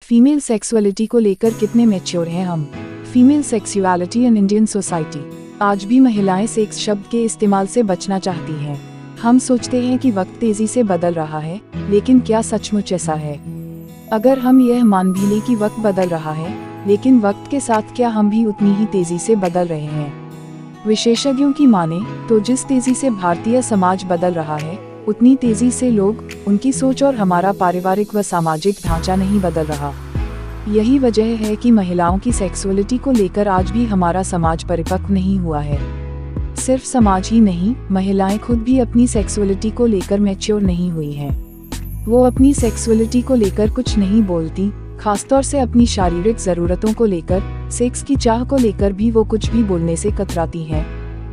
Female sexuality को लेकर कितने मैच्योर हैं हम। Female sexuality in Indian society. आज भी महिलाएं सेक्स शब्द के इस्तेमाल से बचना चाहती हैं। हम सोचते हैं कि वक्त तेजी से बदल रहा है, लेकिन क्या सचमुच ऐसा है? अगर हम यह मान भी लें कि वक्त बदल रहा है, लेकिन वक्त के साथ क्या हम भी उतनी ही तेजी से बदल रहे हैं? विशेषज्ञों की माने तो जिस तेजी से भारतीय समाज बदल रहा है, उतनी तेजी से लोग, उनकी सोच और हमारा पारिवारिक व सामाजिक ढांचा नहीं बदल रहा। यही वजह है कि महिलाओं की सेक्सुअलिटी को लेकर आज भी हमारा समाज परिपक्व नहीं हुआ है। सिर्फ समाज ही नहीं, महिलाएं खुद भी अपनी सेक्सुअलिटी को लेकर मैच्योर नहीं हुई हैं। वो अपनी सेक्सुअलिटी को लेकर कुछ नहीं बोलती, खासतौर से अपनी शारीरिक जरूरतों को लेकर, सेक्स की चाह को लेकर भी वो कुछ भी बोलने से कतराती हैं।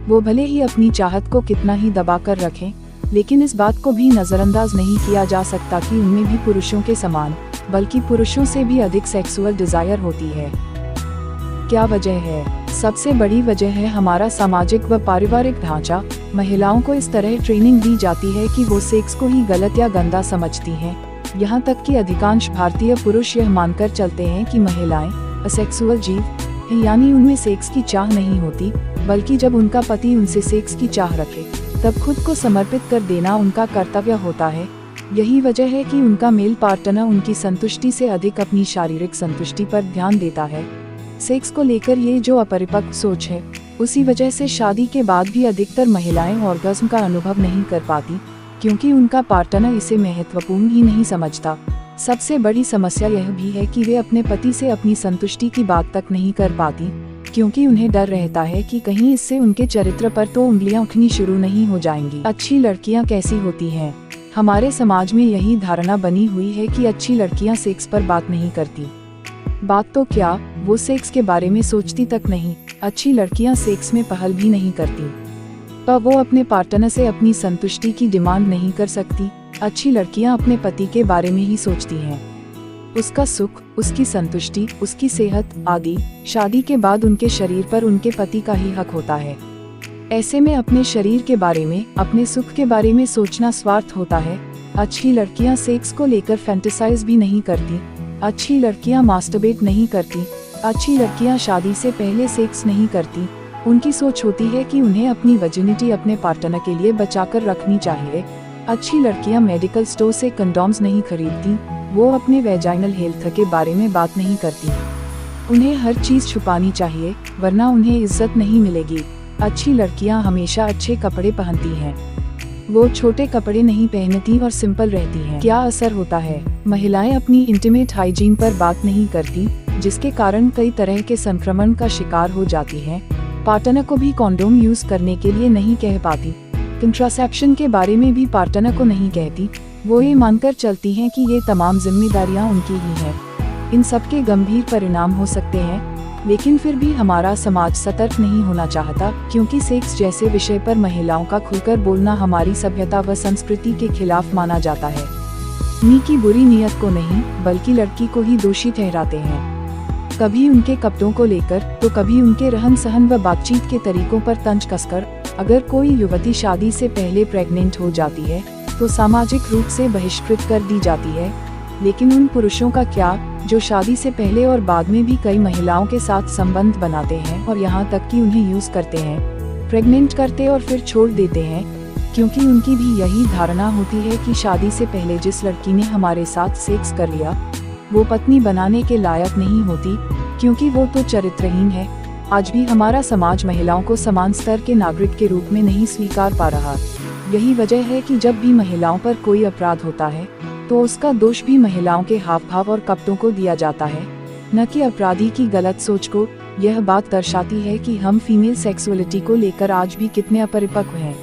वो भले ही अपनी चाहत को कितना ही दबा कर रखें, लेकिन इस बात को भी नजरअंदाज नहीं किया जा सकता कि उनमें भी पुरुषों के समान, बल्कि पुरुषों से भी अधिक सेक्सुअल डिजायर होती है। क्या वजह है? सबसे बड़ी वजह है हमारा सामाजिक व पारिवारिक ढांचा। महिलाओं को इस तरह ट्रेनिंग दी जाती है कि वो सेक्स को ही गलत या गंदा समझती हैं। यहाँ तक कि अधिकांश भारतीय पुरुष यह मानकर चलते हैं कि महिलाएं असेक्सुअल जीव हैं, यानी उनमें सेक्स की चाह नहीं होती, बल्कि जब उनका पति उनसे सेक्स की चाह रखे तब खुद को समर्पित कर देना उनका कर्तव्य होता है। यही वजह है कि उनका मेल पार्टनर उनकी संतुष्टि से अधिक अपनी शारीरिक संतुष्टि पर ध्यान देता है। सेक्स को लेकर ये जो अपरिपक्व सोच है, उसी वजह से शादी के बाद भी अधिकतर महिलाएं ऑर्गेज्म का अनुभव नहीं कर पाती, क्योंकि उनका पार्टनर इसे महत्वपूर्ण ही नहीं समझता। सबसे बड़ी समस्या यह भी है कि वे अपने पति से अपनी संतुष्टि की बात तक नहीं कर पाती, क्योंकि उन्हें डर रहता है कि कहीं इससे उनके चरित्र पर तो उंगलियां उठनी शुरू नहीं हो जाएंगी। अच्छी लड़कियां कैसी होती हैं? हमारे समाज में यही धारणा बनी हुई है कि अच्छी लड़कियां सेक्स पर बात नहीं करती। बात तो क्या, वो सेक्स के बारे में सोचती तक नहीं। अच्छी लड़कियां सेक्स में पहल भी नहीं करती, तो वो अपने पार्टनर से अपनी संतुष्टि की डिमांड नहीं कर सकती। अच्छी लड़कियां अपने पति के बारे में ही सोचती हैं, उसका सुख, उसकी संतुष्टि, उसकी सेहत आदि। शादी के बाद उनके शरीर पर उनके पति का ही हक होता है। ऐसे में अपने शरीर के बारे में, अपने सुख के बारे में सोचना स्वार्थ होता है। अच्छी लड़कियां सेक्स को लेकर फैंटेसाइज भी नहीं करती। अच्छी लड़कियां मास्टरबेट नहीं करती। अच्छी लड़कियां शादी से पहले सेक्स नहीं करती। उनकी सोच होती है कि उन्हें अपनी वर्जिनिटी अपने पार्टनर के लिए बचाकर रखनी चाहिए। अच्छी लड़कियां मेडिकल स्टोर से कंडोम्स नहीं खरीदती। वो अपने वेजाइनल हेल्थ के बारे में बात नहीं करती। उन्हें हर चीज छुपानी चाहिए, वरना उन्हें इज्जत नहीं मिलेगी। अच्छी लड़कियां हमेशा अच्छे कपड़े पहनती हैं। वो छोटे कपड़े नहीं पहनती और सिंपल रहती हैं। क्या असर होता है? महिलाएं अपनी इंटीमेट हाइजीन पर बात नहीं करती, जिसके कारण कई तरह के संक्रमण का शिकार हो जाती हैं। पार्टनर को भी कॉन्डोम यूज करने के लिए नहीं कह पाती। कंट्रासेप्शन के बारे में भी पार्टनर को नहीं कहती। वो ये मानकर चलती हैं कि ये तमाम जिम्मेदारियां उनकी ही हैं। इन सब के गंभीर परिणाम हो सकते हैं, लेकिन फिर भी हमारा समाज सतर्क नहीं होना चाहता, क्योंकि सेक्स जैसे विषय पर महिलाओं का खुलकर बोलना हमारी सभ्यता व संस्कृति के खिलाफ माना जाता है। नी की बुरी नीयत को नहीं, बल्कि लड़की को ही दोषी ठहराते हैं। कभी उनके कपड़ों को लेकर, तो कभी उनके रहन सहन व बातचीत के तरीकों पर तंज कसकर। अगर कोई युवती शादी से पहले प्रेग्नेंट हो जाती है, तो सामाजिक रूप से बहिष्कृत कर दी जाती है। लेकिन उन पुरुषों का क्या, जो शादी से पहले और बाद में भी कई महिलाओं के साथ संबंध बनाते हैं और यहाँ तक कि उन्हें यूज करते हैं, प्रेग्नेंट करते और फिर छोड़ देते हैं, क्योंकि उनकी भी यही धारणा होती है कि शादी से पहले जिस लड़की ने हमारे साथ सेक्स कर लिया, वो पत्नी बनाने के लायक नहीं होती, क्योंकि वो तो चरित्रहीन है। आज भी हमारा समाज महिलाओं को समान स्तर के नागरिक के रूप में नहीं स्वीकार पा रहा। यही वजह है कि जब भी महिलाओं पर कोई अपराध होता है, तो उसका दोष भी महिलाओं के हाव भाव और कपड़ों को दिया जाता है, न कि अपराधी की गलत सोच को। यह बात दर्शाती है कि हम फीमेल सेक्सुअलिटी को लेकर आज भी कितने अपरिपक्व हैं।